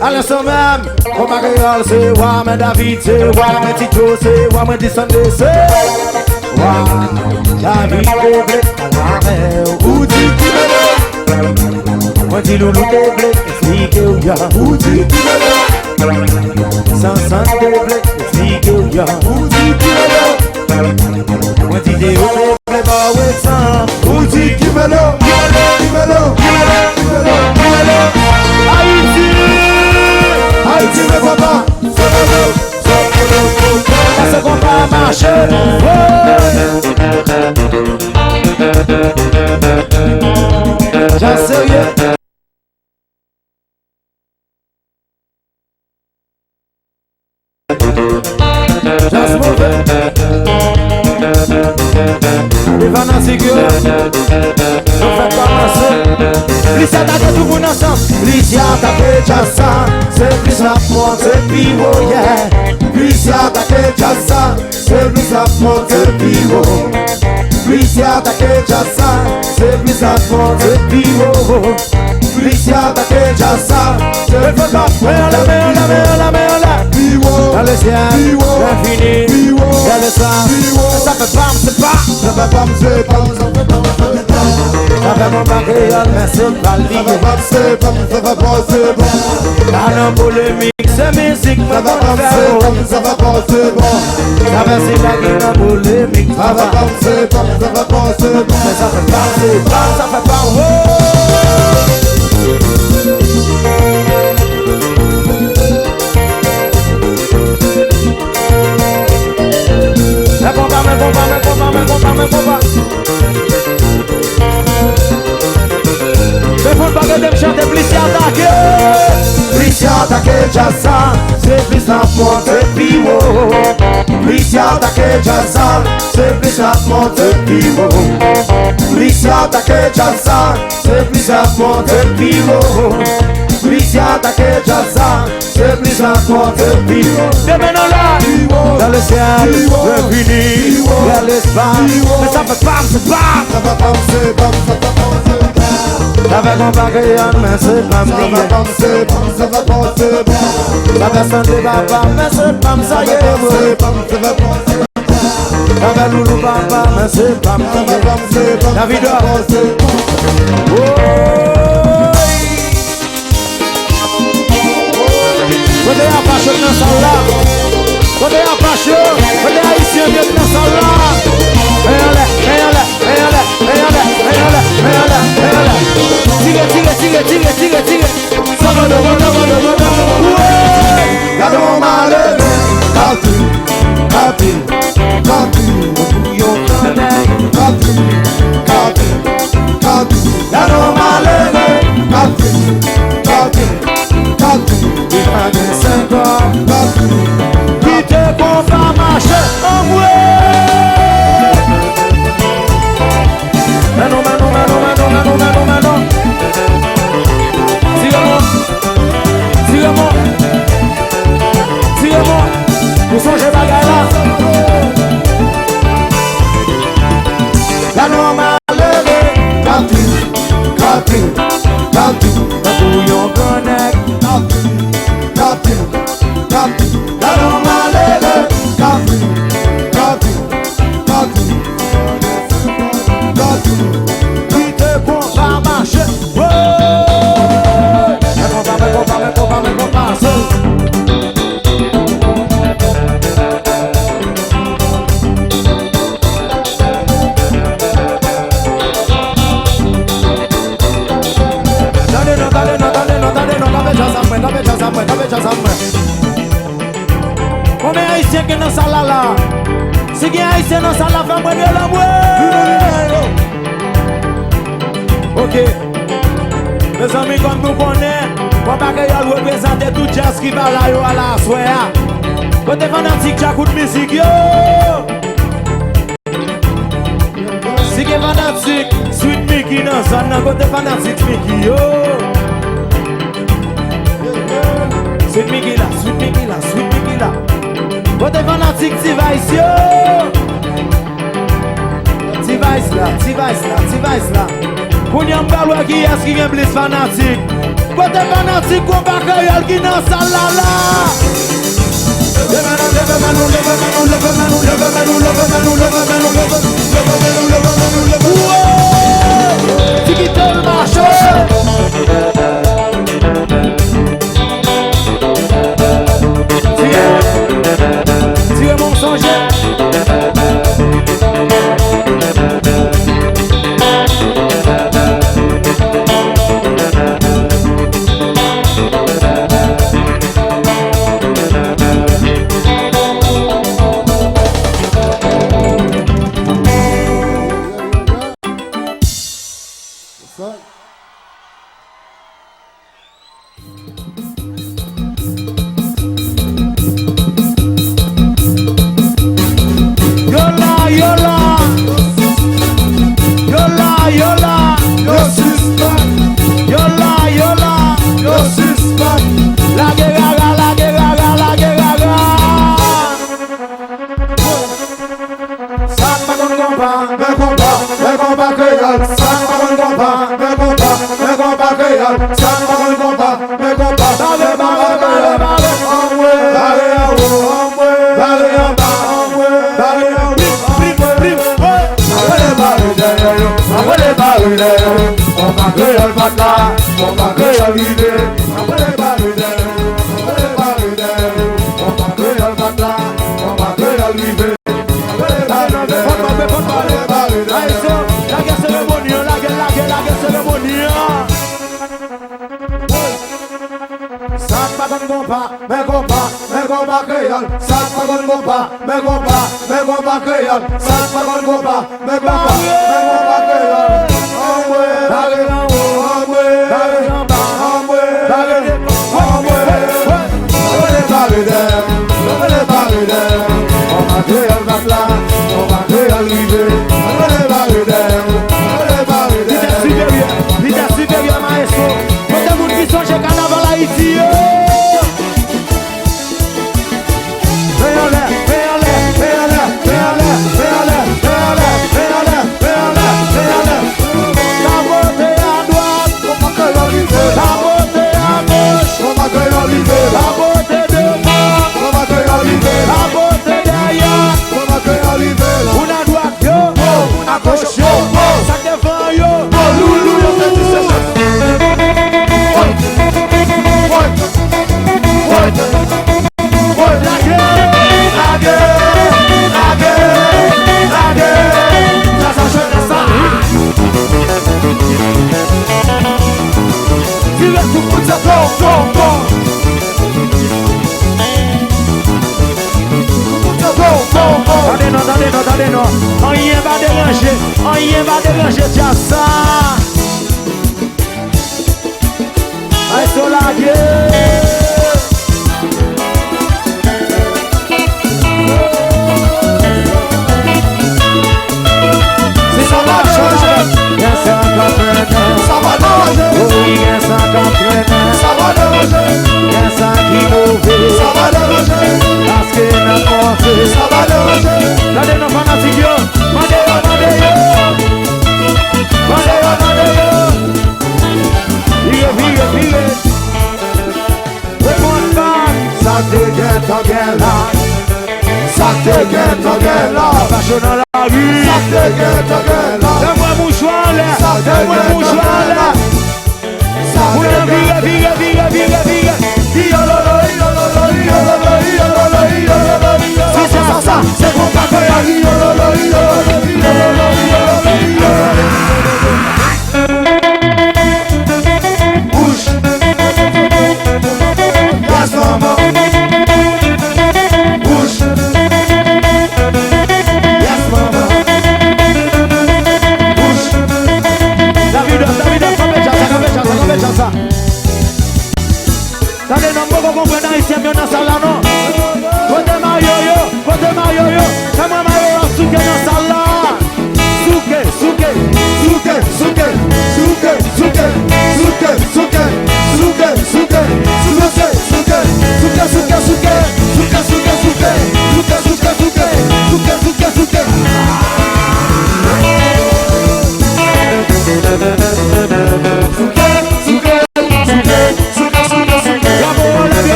À l'instant même, on m'a réal, c'est Wa, mais David, c'est Wa, mais Tito, c'est Wa, mais Dissandé, c'est Wa, David, Déblé, ou dit qui me moi dit Loulou Déblé, explique où y'a, ou dit qui me Sansan Déblé, explique où y'a, ou dit qui me moi dit Déo Déblé, bah ouais, sans, ou dit qui me Haïti, mais papa, c'est qu'on va marcher. J'en sérieux. J'en mauvais. Les vannes sécures. Nous faites pas marcher. Plus attaque tout le monde ensemble. Plus attaque Jassa. C'est plus la porte, c'est pivot, yeah. Plus attaque Jassa. C'est plus la porte, c'est pivot. Plus attaque Jassa. C'est plus la porte, c'est pivot. Plus attaque Jassa. C'est plus la porte, c'est pivot. Dans le ciel, l'infini, dans le sang. Ça fait pam, c'est pas. Ça fait pam, c'est pam, ça fait pam, ça fait pam. Ça fait mon barrière, mais c'est pas lié. Ça fait pam, c'est pam, ça fait pam, c'est pam. Dans la polémique, c'est musique, ça va pas faire bon. Ça va pas, c'est bon. Ça va c'est la gueule en polémique. Ça va pas, c'est pam, ça va pas, c'est bon. Mais ça fait pam, c'est pam, ça fait pam, oh. Mais combat. Mais faut pas que me chanter, plus attaqué. Plus attaqué, Jassa. C'est plus la porte, pivot. Plus attaqué, Jassa. C'est plus la porte, pivot. Plus attaqué, Jassa. C'est plus la porte, pivot. Plus attaqué, Jassa. C'est plus la porte, pivot. C'est maintenant là. Dans le ciel, l'infini, vers l'espace. Mais ça fait pam, c'est pam. Ça fait pam, c'est pam, ça fait pam, c'est pam. Ça fait qu'on va créer, mais c'est pam. Ça fait pam, c'est pam, ça fait pam, c'est pam. Ça fait santé, papa, mais c'est pam, ça y est. C'est pam, ça fait pam, c'est pam. Ça fait loulou, papa, mais c'est pam. Ça fait pam, c'est pam. David, c'est pam. Côté Apache dans sa là. Côté Apache, côté Haïtien dans sa là. Tire. Ça va de Gardez mon malheur. Capille. Gardez mon malheur. Capille. Il a des 5 ans. Qui te comprend va marcher en vrai. Mais non. Tire-moi. Vous songez bagaille là. La normale Capille. Un bouillon connect. Capille. La normale Capille. Qui te compte va marcher. Combien haïtien qui dans ça là? Si il y a haïtien dans ça là, fais-moi de la ok. Mes amis, comme nous connaissons, on va pas représenter tout jazz qui va là à la soirée. Côté fanatique, j'ai coup de musique, yo. Si il y a fanatique, Sweet Mickey dans ça, côté fanatique, Mickey, yo. Sweet Mickey là. Côté fanatique, T-Vice, yo. T-Vice là. Pour y avoir qui est-ce qui est plus fanatique? Côté fanatique, on va créer qui dans sa lala. Tu quittes le marché. Tire mon songe.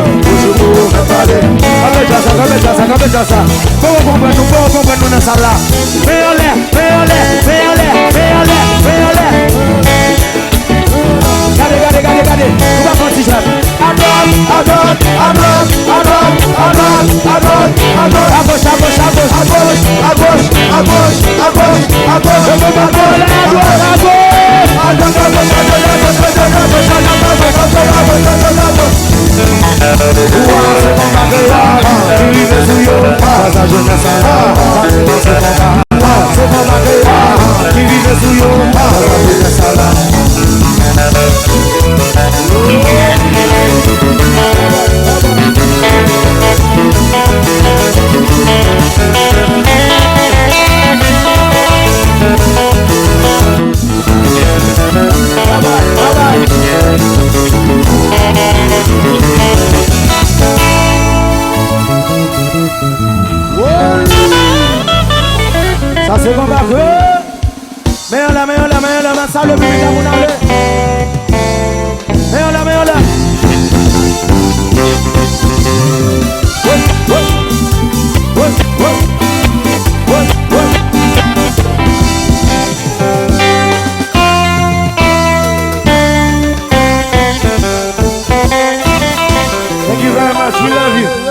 toujours me parler. Comme ça. Faut comprendre nous dans ça là. Fais en l'air. Regardez. On va prendre ça. À droite. Ça c'est bon bah mais on la, ça le public à mon aller. Mais on la. Thank you very much, we love you.